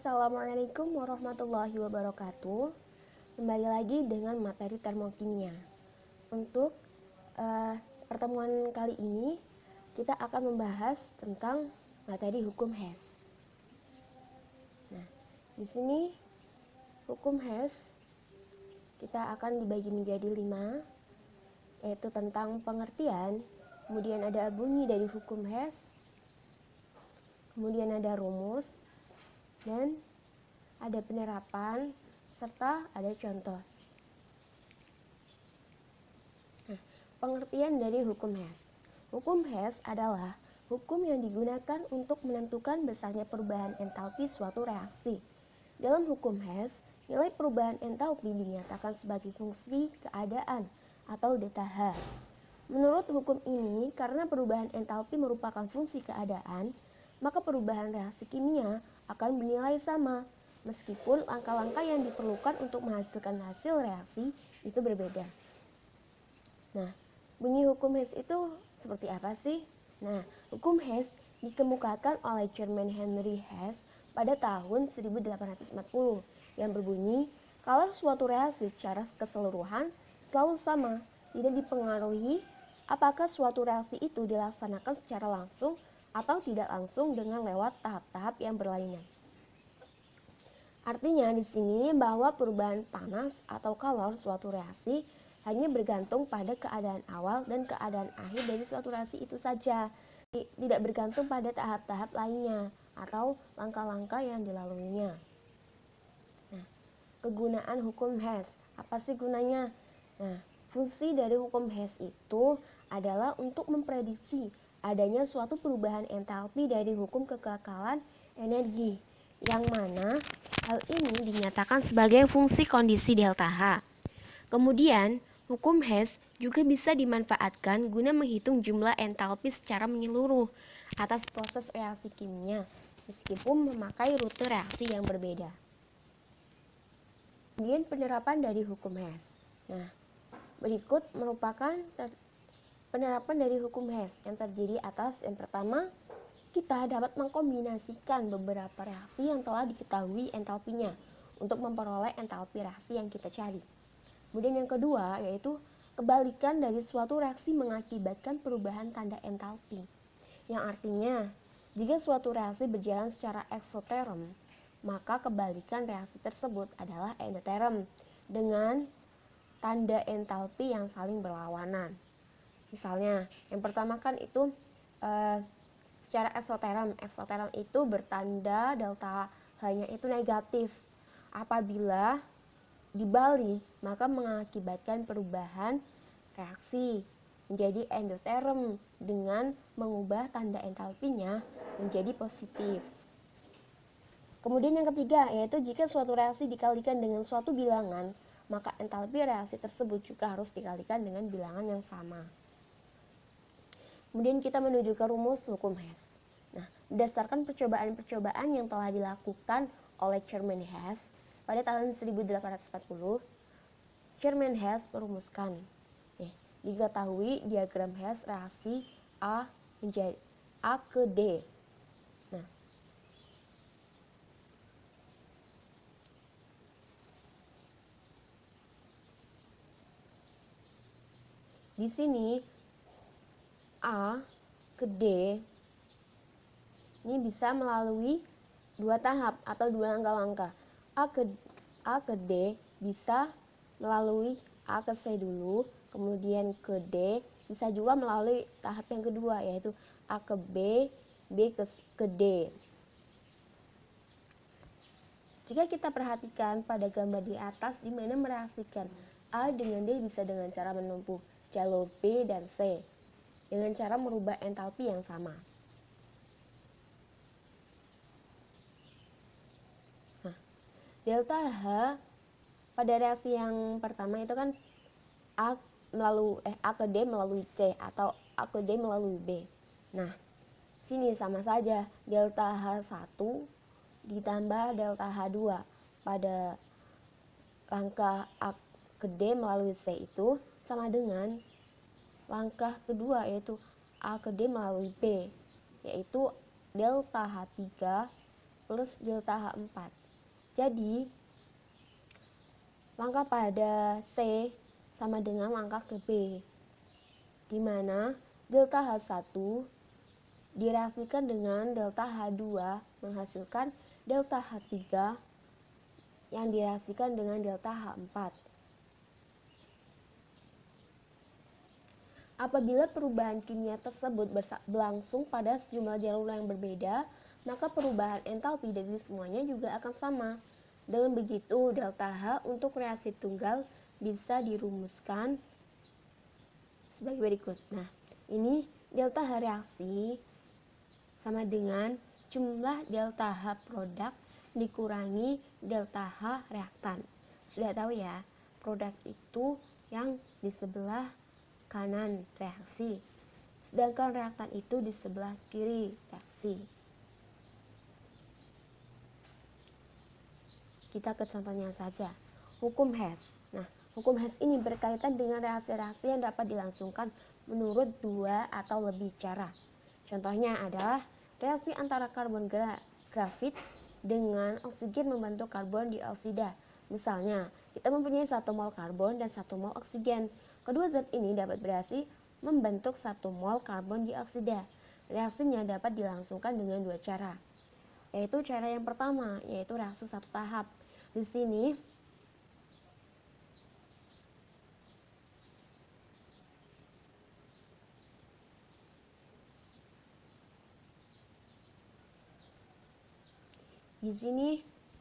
Assalamualaikum warahmatullahi wabarakatuh. Kembali lagi dengan materi termokimia. Untuk pertemuan kali ini kita akan membahas tentang materi hukum Hess. Nah, di sini hukum Hess kita akan dibagi menjadi 5, yaitu tentang pengertian, kemudian ada bunyi dari hukum Hess, kemudian ada rumus, dan ada penerapan, serta ada contoh. Nah, pengertian dari hukum Hess. Hukum Hess adalah hukum yang digunakan untuk menentukan besarnya perubahan entalpi suatu reaksi. Dalam hukum Hess, nilai perubahan entalpi dinyatakan sebagai fungsi keadaan atau delta H. Menurut hukum ini, karena perubahan entalpi merupakan fungsi keadaan, maka perubahan reaksi kimia akan bernilai sama, meskipun langkah-langkah yang diperlukan untuk menghasilkan hasil reaksi itu berbeda. Nah, bunyi hukum Hess itu seperti apa sih? Nah, hukum Hess dikemukakan oleh German Henry Hess pada tahun 1840 yang berbunyi, kalau suatu reaksi secara keseluruhan selalu sama, tidak dipengaruhi apakah suatu reaksi itu dilaksanakan secara langsung atau tidak langsung dengan lewat tahap-tahap yang berlainan. Artinya di sini bahwa perubahan panas atau kalor suatu reaksi hanya bergantung pada keadaan awal dan keadaan akhir dari suatu reaksi itu saja, tidak bergantung pada tahap-tahap lainnya atau langkah-langkah yang dilaluinya. Nah, kegunaan hukum Hess, apa sih gunanya? Nah, fungsi dari hukum Hess itu adalah untuk memprediksi adanya suatu perubahan entalpi dari hukum kekekalan energi, yang mana hal ini dinyatakan sebagai fungsi kondisi delta H. Kemudian, hukum Hess juga bisa dimanfaatkan guna menghitung jumlah entalpi secara menyeluruh atas proses reaksi kimia, meskipun memakai rute reaksi yang berbeda. Kemudian penerapan dari hukum Hess. Nah, berikut merupakan penerapan dari hukum Hess yang terdiri atas yang pertama, kita dapat mengkombinasikan beberapa reaksi yang telah diketahui entalpinya untuk memperoleh entalpi reaksi yang kita cari. Kemudian yang kedua yaitu kebalikan dari suatu reaksi mengakibatkan perubahan tanda entalpi, yang artinya jika suatu reaksi berjalan secara eksoterm, maka kebalikan reaksi tersebut adalah endoterm dengan tanda entalpi yang saling berlawanan. Misalnya, yang pertama kan itu secara eksoterm. Eksoterm itu bertanda delta H-nya itu negatif. Apabila dibalik, maka mengakibatkan perubahan reaksi menjadi endoterm dengan mengubah tanda entalpinya menjadi positif. Kemudian yang ketiga yaitu jika suatu reaksi dikalikan dengan suatu bilangan, maka entalpi reaksi tersebut juga harus dikalikan dengan bilangan yang sama. Kemudian kita menuju ke rumus hukum Hess. Nah, berdasarkan percobaan-percobaan yang telah dilakukan oleh German Hess pada tahun 1840, German Hess merumuskan, diketahui diagram Hess reaksi A menjadi A ke D. Nah, di sini A ke D ini bisa melalui dua tahap atau dua langkah-langkah. A ke D bisa melalui A ke C dulu, kemudian ke D, bisa juga melalui tahap yang kedua yaitu A ke B, B ke D. Jika kita perhatikan pada gambar di atas di mana mereaksikan A dengan D bisa dengan cara menempuh jalur B dan C dengan cara merubah entalpi yang sama. Nah, delta H pada reaksi yang pertama itu kan A ke D melalui C atau A ke D melalui B. Nah, sini sama saja delta H1 ditambah delta H2 pada langkah A ke D melalui C itu sama dengan langkah kedua yaitu A ke D melalui B, yaitu delta H3 plus delta H4. Jadi langkah pada C sama dengan langkah ke B, di mana delta H1 direaksikan dengan delta H2 menghasilkan delta H3 yang direaksikan dengan delta H4. Apabila perubahan kimia tersebut berlangsung pada sejumlah jalur yang berbeda, maka perubahan entalpi dari semuanya juga akan sama. Dengan begitu, delta H untuk reaksi tunggal bisa dirumuskan sebagai berikut. Nah, ini delta H reaksi sama dengan jumlah delta H produk dikurangi delta H reaktan. Sudah tahu ya, produk itu yang di sebelah kanan reaksi, sedangkan reaktan itu di sebelah kiri reaksi. Kita ke contohnya saja. Hukum Hess. Nah, hukum Hess ini berkaitan dengan reaksi-reaksi yang dapat dilangsungkan menurut dua atau lebih cara. Contohnya adalah reaksi antara karbon grafit dengan oksigen membentuk karbon dioksida. Misalnya, kita mempunyai 1 mol karbon dan 1 mol oksigen. Kedua zat ini dapat bereaksi membentuk 1 mol karbon dioksida. Reaksinya dapat dilangsungkan dengan dua cara, yaitu cara yang pertama, yaitu reaksi satu tahap. Di sini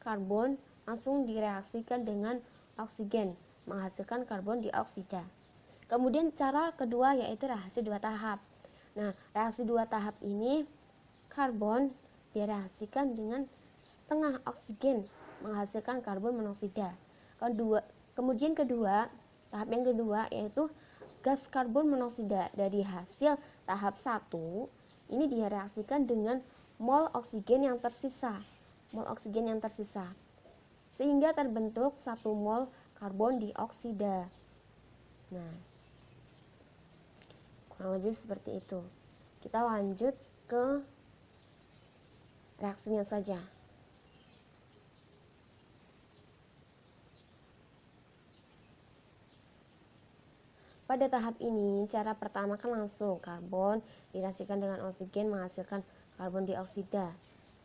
karbon langsung direaksikan dengan oksigen menghasilkan karbon dioksida. Kemudian cara kedua yaitu reaksi dua tahap. Nah, reaksi dua tahap ini karbon direaksikan dengan setengah oksigen menghasilkan karbon monoksida. Kemudian tahap yang kedua yaitu gas karbon monoksida dari hasil tahap 1 ini direaksikan dengan mol oksigen yang tersisa. Sehingga terbentuk 1 mol karbon dioksida. Nah, kurang lebih seperti itu. Kita lanjut ke reaksinya saja. Pada tahap ini, cara pertama kan langsung karbon direaksikan dengan oksigen menghasilkan karbon dioksida.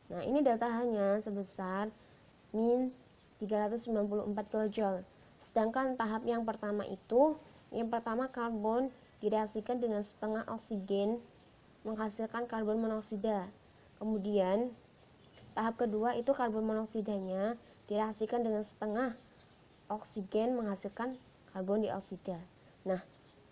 Nah, ini delta H-nya sebesar min 394 kJ. Sedangkan tahap yang pertama itu, yang pertama karbon direaksikan dengan setengah oksigen menghasilkan karbon monoksida. Kemudian tahap kedua itu karbon monoksidanya direaksikan dengan setengah oksigen menghasilkan karbon dioksida. Nah,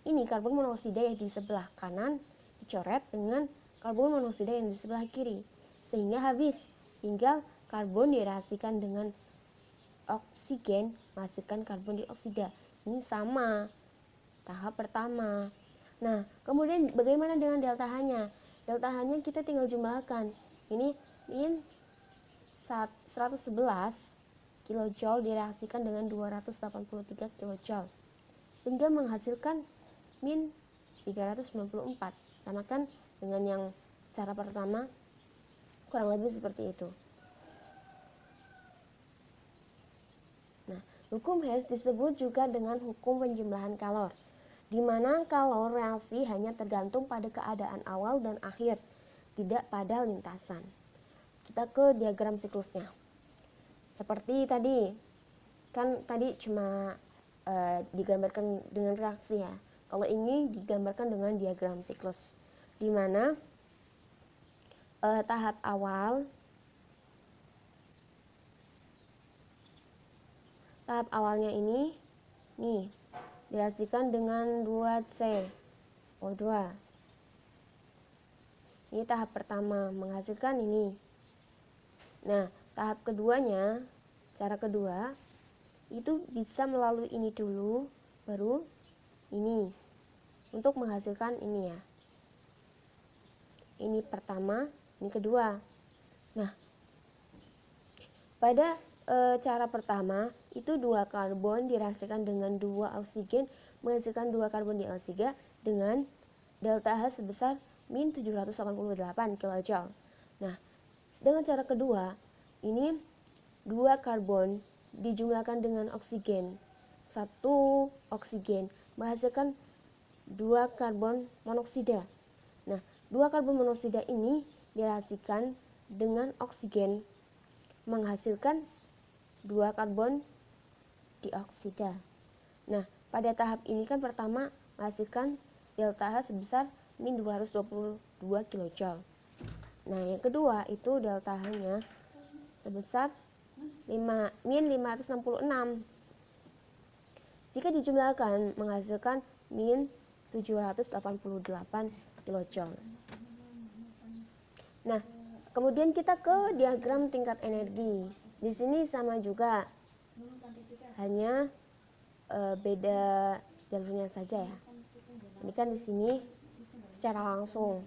ini karbon monoksida yang di sebelah kanan dicoret dengan karbon monoksida yang di sebelah kiri, sehingga habis. Tinggal karbon direaksikan dengan oksigen menghasilkan karbon dioksida. Ini sama tahap pertama. Nah, kemudian bagaimana dengan delta H-nya? Delta H-nya kita tinggal jumlahkan. Ini min 111 kJ direaksikan dengan 283 kJ, sehingga menghasilkan min 394. Samakan dengan yang cara pertama, kurang lebih seperti itu. Nah, hukum Hess disebut juga dengan hukum penjumlahan kalor, di mana kalor reaksi hanya tergantung pada keadaan awal dan akhir, tidak pada lintasan. Kita ke diagram siklusnya. Seperti tadi, kan tadi cuma digambarkan dengan reaksi ya. Kalau ini digambarkan dengan diagram siklus, di mana tahap awalnya ini nih direaksikan dengan 2CO2. Ini tahap pertama menghasilkan ini. Nah, tahap keduanya, cara kedua itu bisa melalui ini dulu, baru ini untuk menghasilkan ini ya. Ini pertama, ini kedua. Nah, pada cara pertama itu 2 karbon direaksikan dengan 2 oksigen menghasilkan 2 karbon dioksida dengan delta H sebesar min 788 kJ. Nah, sedangkan cara kedua ini 2 karbon dijumlahkan dengan oksigen, 1 oksigen menghasilkan 2 karbon monoksida. Nah, 2 karbon monoksida ini direaksikan dengan oksigen menghasilkan 2 karbon dioksida. Nah, pada tahap ini kan pertama menghasilkan delta H sebesar min 222 kJ. Nah, yang kedua itu delta H-nya sebesar min 566. Jika dijumlahkan menghasilkan min 788 kJ. Nah, kemudian kita ke diagram tingkat energi. Di sini sama juga, hanya beda jalurnya saja ya. Ini kan di sini secara langsung.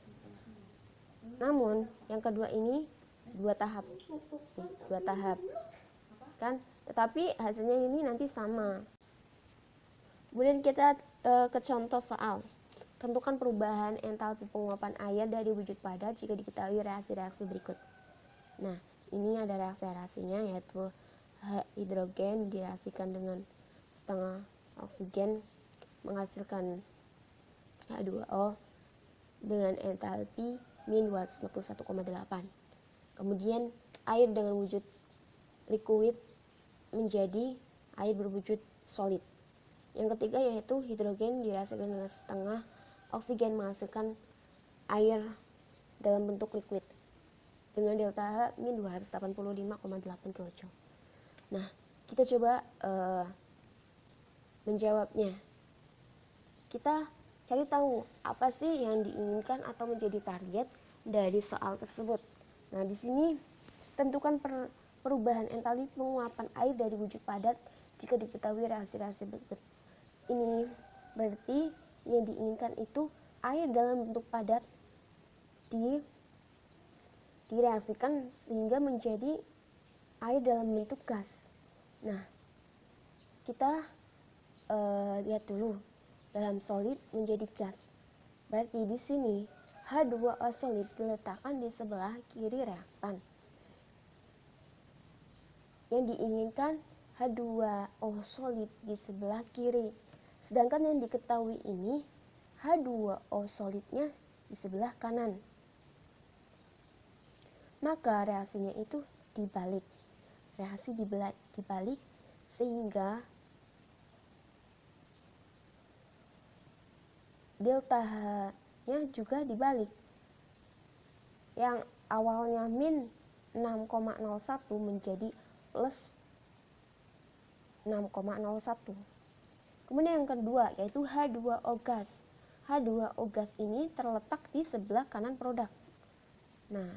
Namun yang kedua ini 2 tahap. 2 tahap. Kan? Tetapi hasilnya ini nanti sama. Kemudian kita ke contoh soal. Tentukan perubahan entalpi penguapan air dari wujud padat jika diketahui reaksi-reaksi berikut. Nah, ini ada reaksi-reaksinya, yaitu hidrogen direaksikan dengan setengah oksigen menghasilkan H2O dengan entalpi min 251,8. Kemudian air dengan wujud liquid menjadi air berwujud solid. Yang ketiga yaitu hidrogen direaksikan dengan setengah oksigen menghasilkan air dalam bentuk liquid dengan delta H min 285,8 kJ. Nah, kita coba menjawabnya. Kita cari tahu apa sih yang diinginkan atau menjadi target dari soal tersebut. Nah, di sini tentukan perubahan entalpi penguapan air dari wujud padat jika diketahui reaksi-reaksi berikut. Ini berarti yang diinginkan itu air dalam bentuk padat direaksikan sehingga menjadi air dalam bentuk gas. Nah, kita lihat dulu, dalam solid menjadi gas. Berarti di sini H2O solid diletakkan di sebelah kiri reaktan. Yang diinginkan H2O solid di sebelah kiri. Sedangkan yang diketahui ini H2O solidnya di sebelah kanan. Maka reaksinya itu dibalik. Reaksi dibalik sehingga delta H-nya juga dibalik. Yang awalnya min 6,01 menjadi plus 6,01. Kemudian yang kedua yaitu H2O gas. H2O gas ini terletak di sebelah kanan produk. Nah,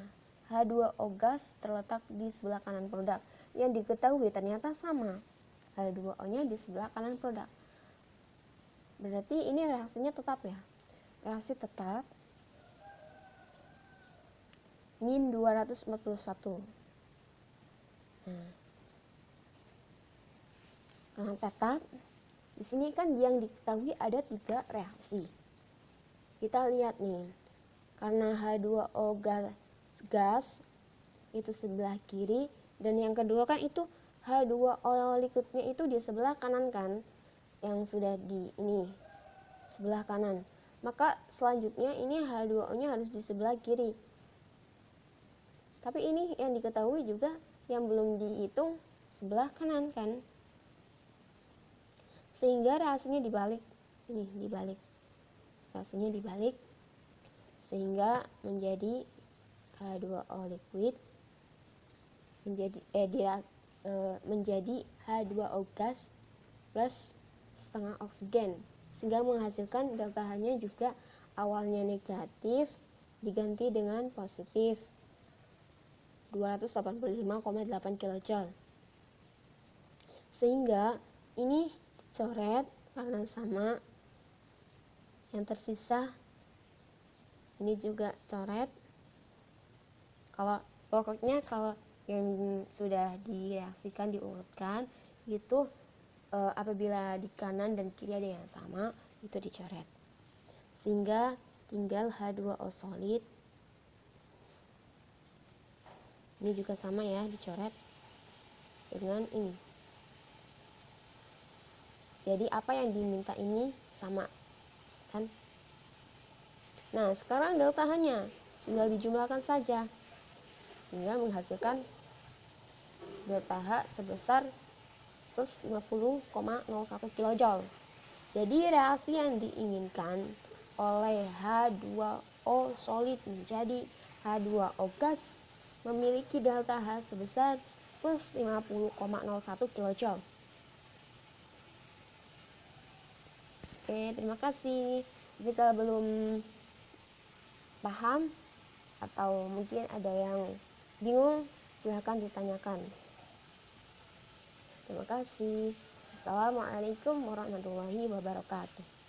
H2O gas terletak di sebelah kanan produk. Yang diketahui ternyata sama. H2O-nya di sebelah kanan produk. Berarti ini reaksinya tetap ya. Reaksi tetap min 241. Nah, karena tetap, di sini kan yang diketahui ada 3 reaksi. Kita lihat nih, karena H2O gas itu sebelah kiri, dan yang kedua kan itu H2O liquidnya itu di sebelah kanan kan, yang sudah di ini sebelah kanan. Maka selanjutnya ini H2O-nya harus di sebelah kiri. Tapi ini yang diketahui juga yang belum dihitung sebelah kanan kan. Sehingga reaksinya dibalik. Ini dibalik. Reaksinya dibalik sehingga menjadi H2O liquid menjadi H2O gas plus setengah oksigen, sehingga menghasilkan delta H-nya juga awalnya negatif diganti dengan positif 285,8 kJ. Sehingga ini dicoret karena sama. Yang tersisa ini juga coret. Pokoknya kalau yang sudah direaksikan diurutkan itu apabila di kanan dan kiri ada yang sama itu dicoret. Sehingga tinggal H2O solid Ini juga sama ya, dicoret dengan ini. Jadi apa yang diminta ini sama kan. Nah sekarang delta H-nya tinggal dijumlahkan saja, tinggal menghasilkan delta H sebesar plus 50,01 kJ. Jadi reaksi yang diinginkan oleh H2O solid menjadi H2O gas memiliki delta H sebesar plus 50,01 kJ. Oke, terima kasih. Jika belum paham atau mungkin ada yang bingung, silahkan ditanyakan. Terima kasih. Assalamualaikum warahmatullahi wabarakatuh.